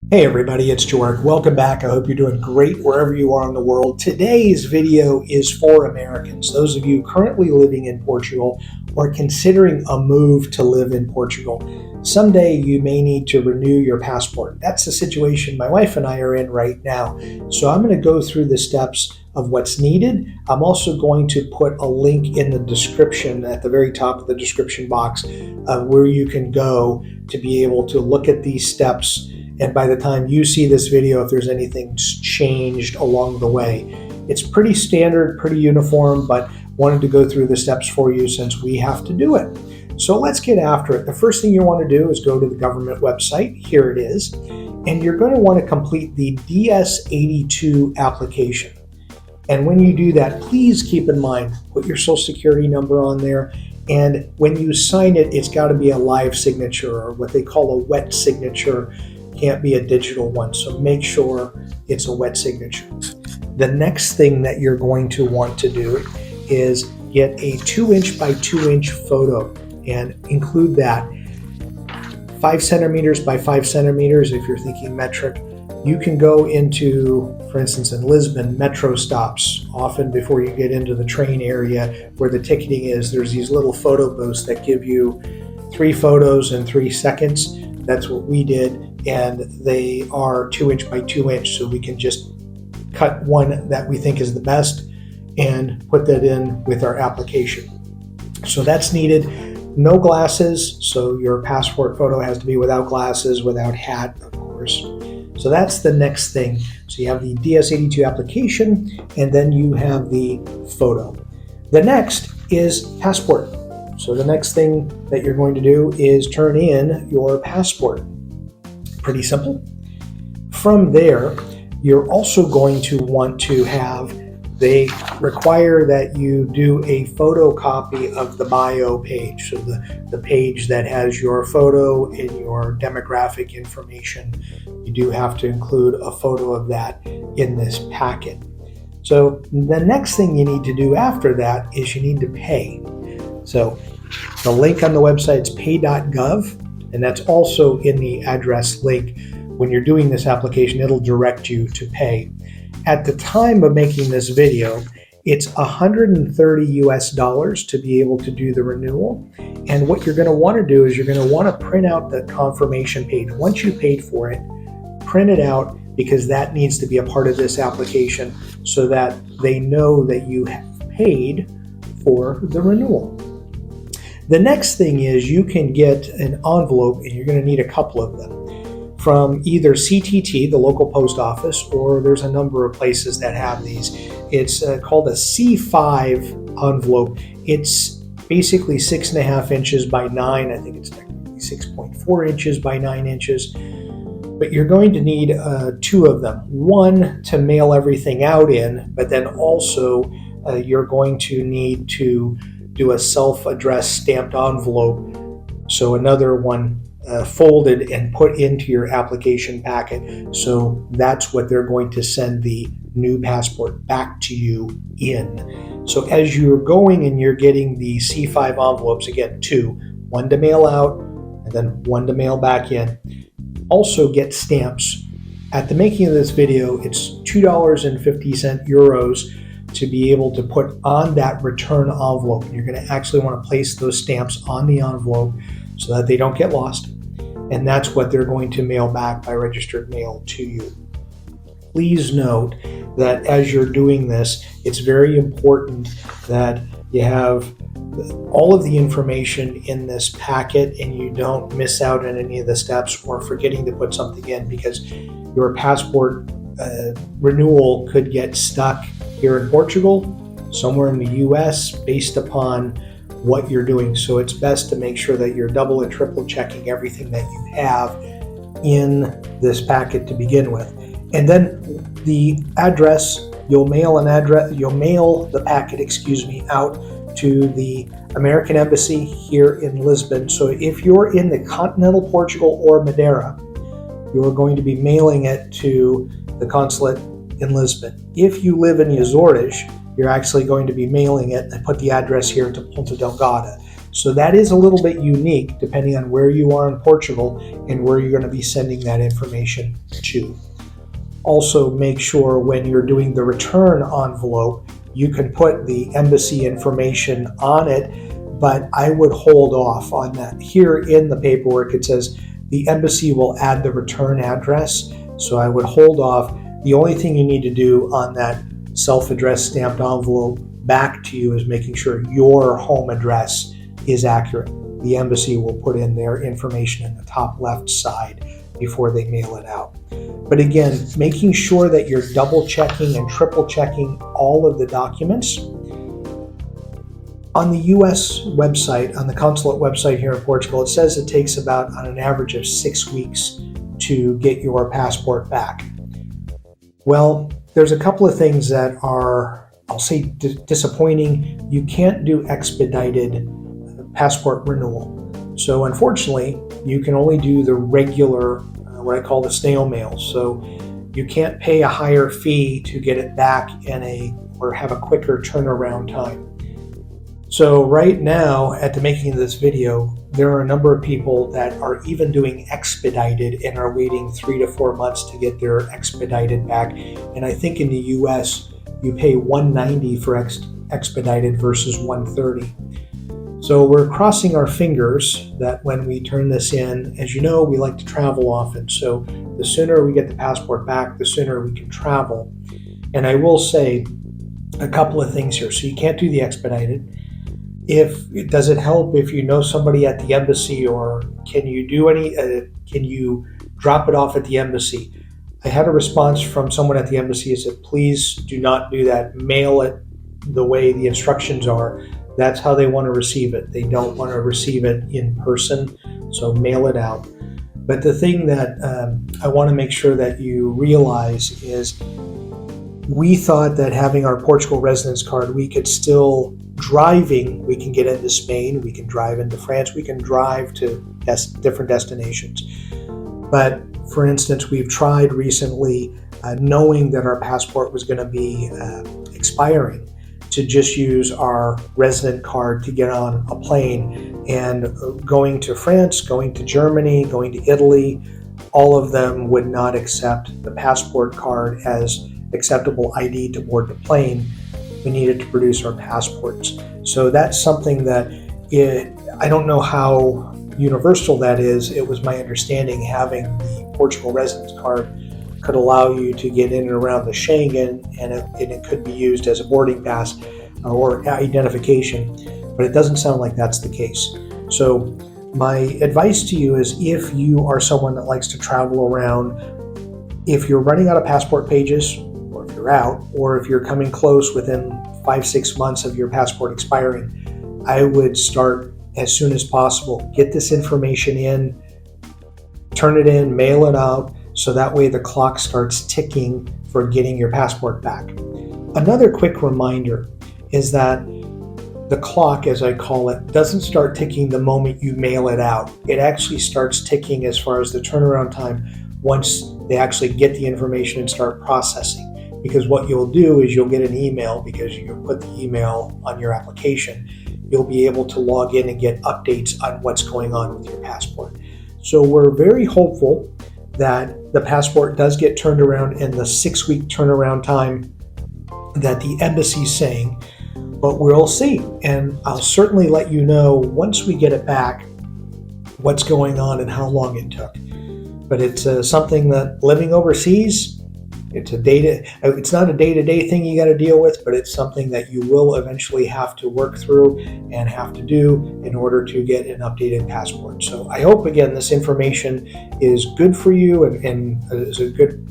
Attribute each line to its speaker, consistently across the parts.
Speaker 1: Hey everybody, it's Joric. Welcome back. I hope you're doing great wherever you are in the world. Today's video is for Americans, those of you currently living in Portugal or considering a move to live in Portugal. Someday you may need to renew your passport. That's the situation my wife and I are in right now. So I'm going to go through the steps of what's needed. I'm also going to put a link in the description at the very top of the description box of where you can go to be able to look at these steps. And by the time you see this video, if there's anything changed along the way, it's pretty standard, pretty uniform, but wanted to go through the steps for you since we have to do it. So let's get after it. The first thing you want to do is go to the government website. Here it is. And you're going to want to complete the DS82 application. And when you do that, please keep in mind, put your social security number on there. And when you sign it, it's got to be a live signature, or what they call a wet signature. Can't be a digital one, so make sure it's a wet signature. The next thing that you're going to want to do is get a 2" by 2" photo and include that 5 centimeters by 5 centimeters. If you're thinking metric, you can go into, for instance, in Lisbon, metro stops. Often before you get into the train area where the ticketing is, there's these little photo booths that give you 3 photos in 3 seconds. That's what we did. And they are 2" by 2", so we can just cut one that we think is the best and put that in with our application. So that's needed. No glasses, so your passport photo has to be without glasses, without hat, of course. So that's the next thing. So you have the DS82 application, and then you have the photo. The next is passport. So the next thing that you're going to do is turn in your passport. Pretty simple. From there, you're also going to want to have, they require that you do a photocopy of the bio page. So the page that has your photo and your demographic information, you do have to include a photo of that in this packet. So the next thing you need to do after that is you need to pay. So the link on the website is pay.gov. And that's also in the address link. When you're doing this application, it'll direct you to pay. At the time of making this video, it's $130 to be able to do the renewal. And what you're going to want to do is you're going to want to print out the confirmation page. Once you paid for it, print it out, because that needs to be a part of this application so that they know that you have paid for the renewal. The next thing is you can get an envelope, and you're going to need a couple of them, from either CTT, the local post office, or there's a number of places that have these. It's called a C5 envelope. It's basically 6.5 inches by 9. I think it's technically 6.4 inches by 9 inches. But you're going to need 2 of them. One to mail everything out in, but then also you're going to need to do a self-addressed stamped envelope. So another one folded and put into your application packet. So that's what they're going to send the new passport back to you in. So as you're going and you're getting the C5 envelopes, again, 2, one to mail out and then one to mail back in. Also get stamps. At the making of this video, it's €2.50 to be able to put on that return envelope. You're going to actually want to place those stamps on the envelope so that they don't get lost. And that's what they're going to mail back by registered mail to you. Please note that as you're doing this, it's very important that you have all of the information in this packet and you don't miss out on any of the steps or forgetting to put something in, because your passport renewal could get stuck here in Portugal, somewhere in the US, based upon what you're doing. So it's best to make sure that you're double and triple checking everything that you have in this packet to begin with. And then the address, you'll mail the packet, out to the American Embassy here in Lisbon. So if you're in the continental Portugal or Madeira, you're going to be mailing it to the consulate in Lisbon. If you live in Joric, you're actually going to be mailing it and put the address here to Ponta Delgada. So that is a little bit unique depending on where you are in Portugal and where you're going to be sending that information to. Also, make sure when you're doing the return envelope, you can put the embassy information on it, but I would hold off on that. Here in the paperwork, it says the embassy will add the return address, so I would hold off. The only thing you need to do on that self-addressed stamped envelope back to you is making sure your home address is accurate. The embassy will put in their information in the top left side before they mail it out. But again, making sure that you're double checking and triple checking all of the documents. On the US website, on the consulate website here in Portugal, it says it takes about on an average of 6 weeks to get your passport back. Well, there's a couple of things that are, I'll say, disappointing. You can't do expedited passport renewal. So unfortunately, you can only do the regular, what I call the snail mail. So you can't pay a higher fee to get it back or have a quicker turnaround time. So right now, at the making of this video, there are a number of people that are even doing expedited and are waiting 3 to 4 months to get their expedited back. And I think in the US, you pay $190 for expedited versus $130. So we're crossing our fingers that when we turn this in, as you know, we like to travel often. So the sooner we get the passport back, the sooner we can travel. And I will say a couple of things here. So you can't do the expedited. Does it help if you know somebody at the embassy, or can you drop it off at the embassy? I had a response from someone at the embassy that said, please do not do that. Mail it the way the instructions are. That's how they want to receive it. They don't want to receive it in person, so mail it out. But the thing that I want to make sure that you realize is we thought that having our Portugal residence card, we could still we can get into Spain, we can drive into France, we can drive to different destinations. But for instance, we've tried recently, knowing that our passport was going to be expiring, to just use our resident card to get on a plane, and going to France, going to Germany, going to Italy, all of them would not accept the passport card as acceptable ID to board the plane. We needed to produce our passports. So that's something that I don't know how universal that is. It was my understanding having the Portugal residence card could allow you to get in and around the Schengen, and it could be used as a boarding pass or identification, but it doesn't sound like that's the case. So my advice to you is, if you are someone that likes to travel around, if you're running out of passport pages, or if you're out, or if you're coming close within 5-6 months of your passport expiring, I would start as soon as possible. Get this information in, turn it in, mail it out, so that way the clock starts ticking for getting your passport back. Another quick reminder is that the clock, as I call it, doesn't start ticking the moment you mail it out. It actually starts ticking as far as the turnaround time once they actually get the information and start processing. Because what you'll do is you'll get an email, because you put the email on your application. You'll be able to log in and get updates on what's going on with your passport. So we're very hopeful that the passport does get turned around in the 6-week turnaround time that the embassy's saying, but we'll see. And I'll certainly let you know once we get it back what's going on and how long it took. But it's something that, living overseas, it's not a day-to-day thing you got to deal with, but it's something that you will eventually have to work through and have to do in order to get an updated passport. So I hope, again, this information is good for you and is a good,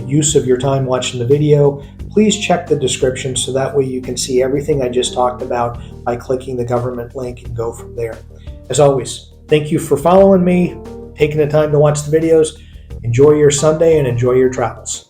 Speaker 1: use of your time watching the video. Please check the description so that way you can see everything I just talked about by clicking the government link and go from there. As always, thank you for following me, taking the time to watch the videos. Enjoy your Sunday and enjoy your travels.